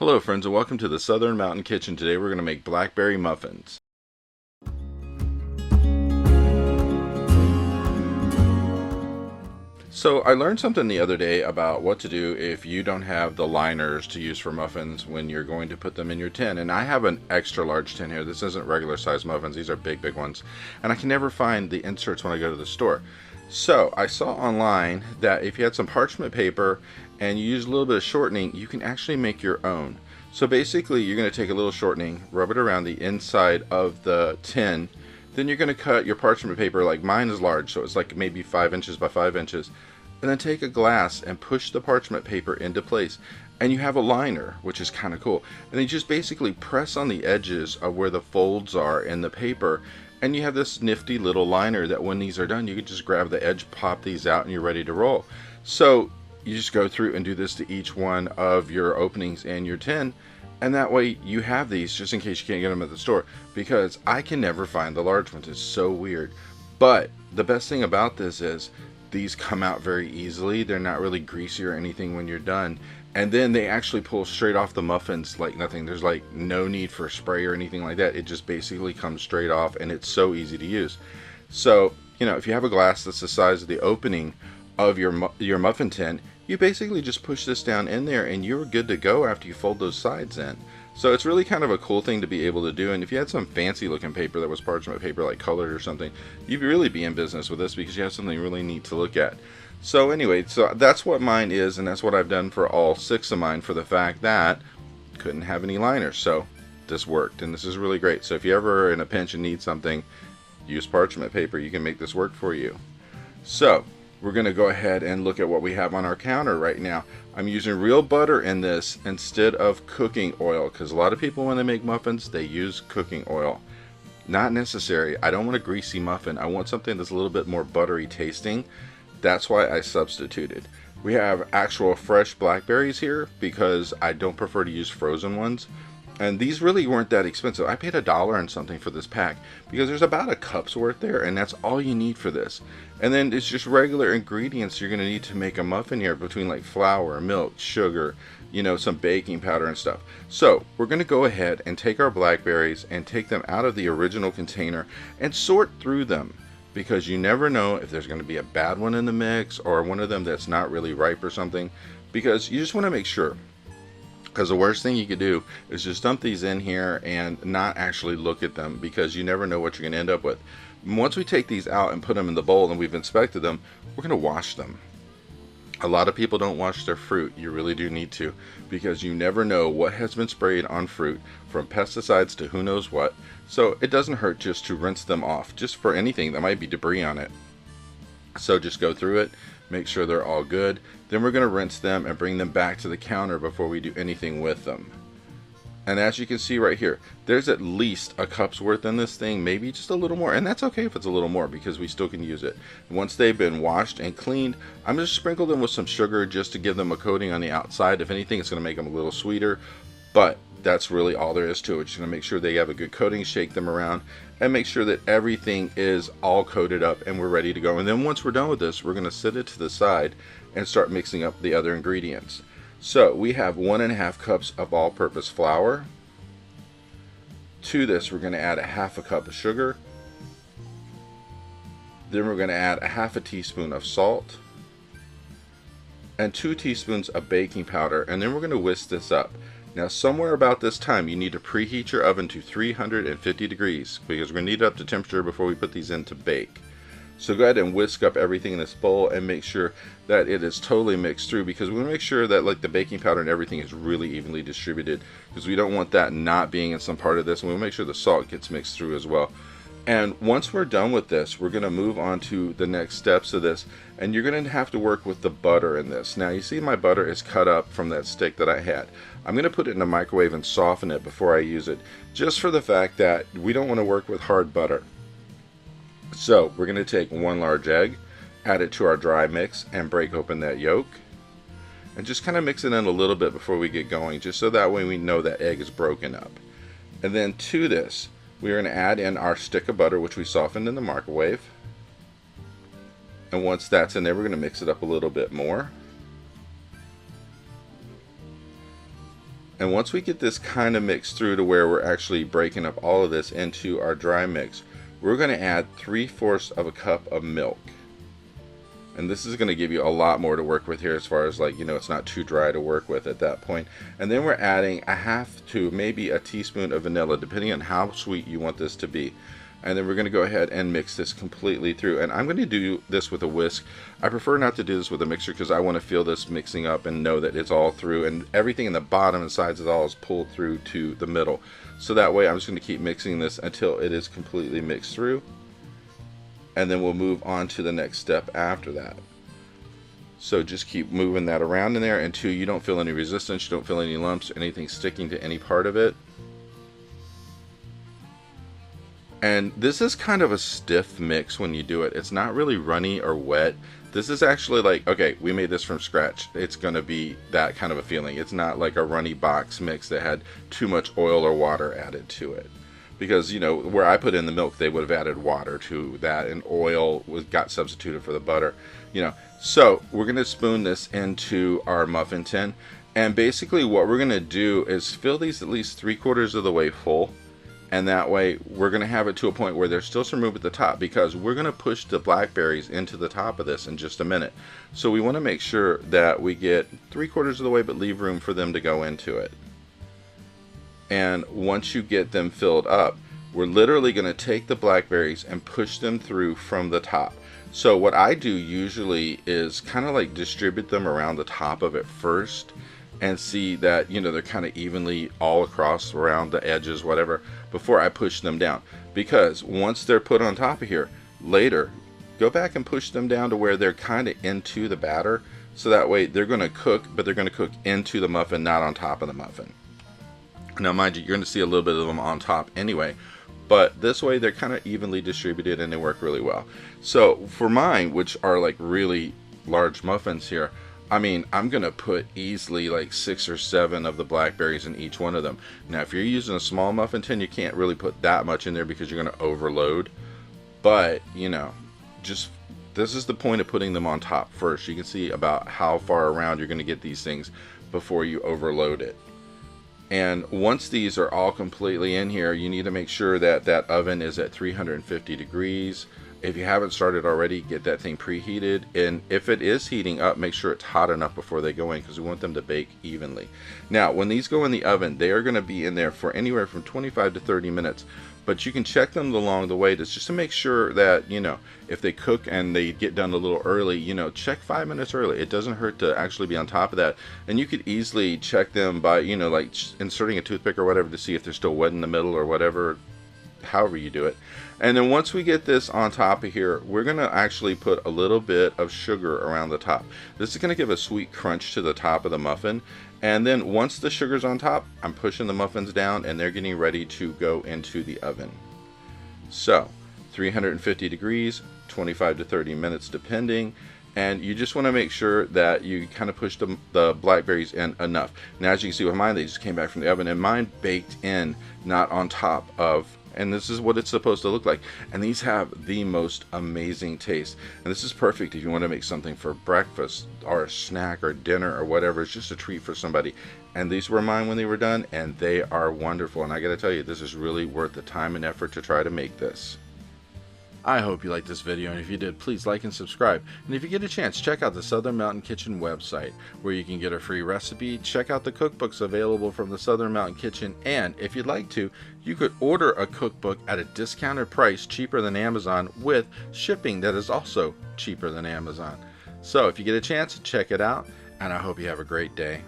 Hello friends and welcome to the Southern Mountain Kitchen. Today we're going to make blackberry muffins. So I learned something the other day about what to do if you don't have the liners to use for muffins when you're going to put them in your tin. And I have an extra large tin here. This isn't regular size muffins. These are big ones. And I can never find the inserts when I go to the store. So I saw online that if you had some parchment paper and you use a little bit of shortening, you can actually make your own. So basically you're going to take a little shortening, rub it around the inside of the tin. Then you're going to cut your parchment paper, like mine is large, so it's like maybe 5 inches by 5 inches. And then take a glass and push the parchment paper into place. And you have a liner, which is kind of cool. And then you just basically press on the edges of where the folds are in the paper. And you have this nifty little liner that when these are done, you can just grab the edge, pop these out, and you're ready to roll. So you just go through and do this to each one of your openings in your tin. And that way you have these just in case you can't get them at the store, because I can never find the large ones. It's so weird. But the best thing about this is these come out very easily. They're not really greasy or anything when you're done. And then they actually pull straight off the muffins like nothing. There's like no need for spray or anything like that. It just basically comes straight off, and it's so easy to use. So, you know, if you have a glass that's the size of the opening of your muffin tin, you basically just push this down in there and you're good to go after you fold those sides in. So it's really kind of a cool thing to be able to do. And if you had some fancy looking paper that was parchment paper, like colored or something, you'd really be in business with this because you have something really neat to look at. So anyway, so that's what mine is, and that's what I've done for all 6 of mine, for the fact that couldn't have any liners. So this worked, and this is really great. So if you ever are in a pinch and need something, use parchment paper. You can make this work for you. So we're going to go ahead and look at what we have on our counter right now. I'm using real butter in this instead of cooking oil, because a lot of people, when they make muffins, they use cooking oil. Not necessary. I don't want a greasy muffin. I want something that's a little bit more buttery tasting. That's why I substituted. We have actual fresh blackberries here because I don't prefer to use frozen ones. And these really weren't that expensive. I paid $1 and something for this pack because there's about a cup's worth there, and that's all you need for this. And then it's just regular ingredients you're going to need to make a muffin here, between like flour, milk, sugar, you know, some baking powder and stuff. So we're going to go ahead and take our blackberries and take them out of the original container and sort through them, because you never know if there's going to be a bad one in the mix or one of them that's not really ripe or something, because you just want to make sure. Because the worst thing you could do is just dump these in here and not actually look at them, because you never know what you're going to end up with. Once we take these out and put them in the bowl and we've inspected them, we're going to wash them. A lot of people don't wash their fruit. You really do need to, because you never know what has been sprayed on fruit, from pesticides to who knows what. So it doesn't hurt just to rinse them off, just for anything that might be debris on it. So just go through it, make sure they're all good. Then we're going to rinse them and bring them back to the counter before we do anything with them. And as you can see right here, there's at least a cup's worth in this thing, maybe just a little more. And that's okay if it's a little more, because we still can use it. Once they've been washed and cleaned, I'm going to sprinkle them with some sugar just to give them a coating on the outside. If anything, it's going to make them a little sweeter. But that's really all there is to it. Just going to make sure they have a good coating, shake them around, and make sure that everything is all coated up and we're ready to go. And then once we're done with this, we're going to set it to the side and start mixing up the other ingredients. So we have 1.5 cups of all-purpose flour. To this, we're going to add a 1/2 cup of sugar. Then we're going to add a 1/2 teaspoon of salt and 2 teaspoons of baking powder. And then we're going to whisk this up. Now, somewhere about this time, you need to preheat your oven to 350 degrees, because we're going to need up to temperature before we put these in to bake. So go ahead and whisk up everything in this bowl and make sure that it is totally mixed through, because we want to make sure that like the baking powder and everything is really evenly distributed, because we don't want that not being in some part of this, and we'll make sure the salt gets mixed through as well. And once we're done with this, we're going to move on to the next steps of this, and you're going to have to work with the butter in this. Now you see my butter is cut up from that stick that I had. I'm going to put it in the microwave and soften it before I use it, just for the fact that we don't want to work with hard butter. So we're going to take 1 large egg, add it to our dry mix, and break open that yolk. And just kind of mix it in a little bit before we get going, just so that way we know that egg is broken up. And then to this, we're going to add in our stick of butter, which we softened in the microwave. And once that's in there, we're going to mix it up a little bit more. And once we get this kind of mixed through to where we're actually breaking up all of this into our dry mix, we're going to add 3/4 of a cup of milk. And this is going to give you a lot more to work with here, as far as, like, you know, it's not too dry to work with at that point. And then we're adding a half to maybe a teaspoon of vanilla, depending on how sweet you want this to be. And then we're going to go ahead and mix this completely through. And I'm going to do this with a whisk. I prefer not to do this with a mixer because I want to feel this mixing up and know that it's all through, and everything in the bottom and sides of all is pulled through to the middle. So that way I'm just going to keep mixing this until it is completely mixed through. And then we'll move on to the next step after that. So just keep moving that around in there until you don't feel any resistance, you don't feel any lumps, anything sticking to any part of it. And this is kind of a stiff mix when you do it. It's not really runny or wet. This is actually like, okay, we made this from scratch. It's going to be that kind of a feeling. It's not like a runny box mix that had too much oil or water added to it. Because, you know, where I put in the milk, they would have added water to that, and oil got substituted for the butter, you know. So we're going to spoon this into our muffin tin, and basically what we're going to do is fill these at least 3/4 of the way full, and that way we're going to have it to a point where there's still some room at the top, because we're going to push the blackberries into the top of this in just a minute. So we want to make sure that we get 3/4 of the way, but leave room for them to go into it. And once you get them filled up, we're literally going to take the blackberries and push them through from the top. So what I do usually is kind of like distribute them around the top of it first, and see that, you know, they're kind of evenly all across around the edges, whatever, before I push them down. Because once they're put on top of here, later, go back and push them down to where they're kind of into the batter, so that way they're going to cook, but they're going to cook into the muffin, not on top of the muffin. Now mind you, you're going to see a little bit of them on top anyway, but this way they're kind of evenly distributed and they work really well. So for mine, which are like really large muffins here, I mean, I'm going to put easily like 6 or 7 of the blackberries in each one of them. Now if you're using a small muffin tin, you can't really put that much in there because you're going to overload. But, you know, just this is the point of putting them on top first. You can see about how far around you're going to get these things before you overload it. And once these are all completely in here, you need to make sure that that oven is at 350 degrees. If you haven't started already, get that thing preheated. And if it is heating up, make sure it's hot enough before they go in, because we want them to bake evenly. Now, when these go in the oven, they are going to be in there for anywhere from 25 to 30 minutes. But you can check them along the way just to make sure that, you know, if they cook and they get done a little early, you know, check 5 minutes early. It doesn't hurt to actually be on top of that. And you could easily check them by, you know, like inserting a toothpick or whatever to see if they're still wet in the middle or whatever, however you do it. And then once we get this on top of here, we're going to actually put a little bit of sugar around the top. This is going to give a sweet crunch to the top of the muffin. And then once the sugar's on top, I'm pushing the muffins down and they're getting ready to go into the oven. So 350 degrees, 25 to 30 minutes depending. And you just want to make sure that you kind of push the blackberries in enough. Now as you can see with mine, they just came back from the oven, and mine baked in, not on top of. And this is what it's supposed to look like. And these have the most amazing taste. And this is perfect if you want to make something for breakfast or a snack or dinner or whatever. It's just a treat for somebody. And these were mine when they were done, and they are wonderful. And I gotta tell you, this is really worth the time and effort to try to make this. I hope you liked this video, and if you did, please like and subscribe. And if you get a chance, check out the Southern Mountain Kitchen website, where you can get a free recipe, check out the cookbooks available from the Southern Mountain Kitchen, and if you'd like to, you could order a cookbook at a discounted price, cheaper than Amazon, with shipping that is also cheaper than Amazon. So if you get a chance, check it out, and I hope you have a great day.